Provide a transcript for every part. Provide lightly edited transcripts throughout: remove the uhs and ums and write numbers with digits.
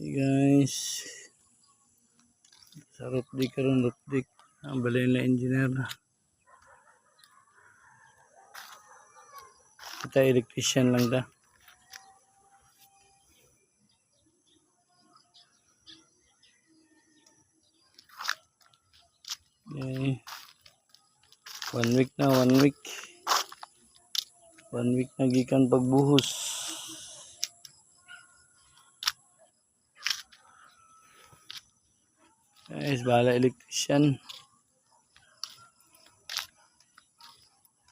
Hey guys, sa rupdik karon rupdik ang balay na engineer. Kita electrician lang da. Okay. 1 week na, 1 week. 1 week na gikan pagbuhos. Guys, bahala electrician.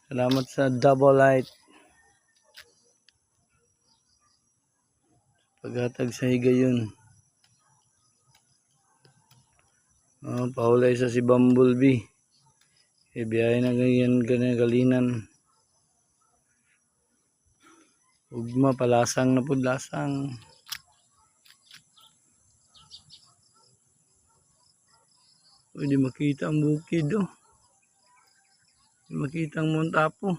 Salamat sa double light. Paghatag sa higayon. Paulay sa si Bumblebee. Biyahe na ganyan galinan. Ugma palasang na pud lasang. Pwede makita ang bukid oh. Makita ang Montapo.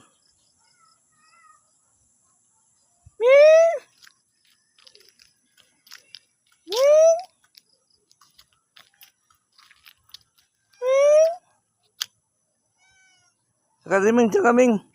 Kaming.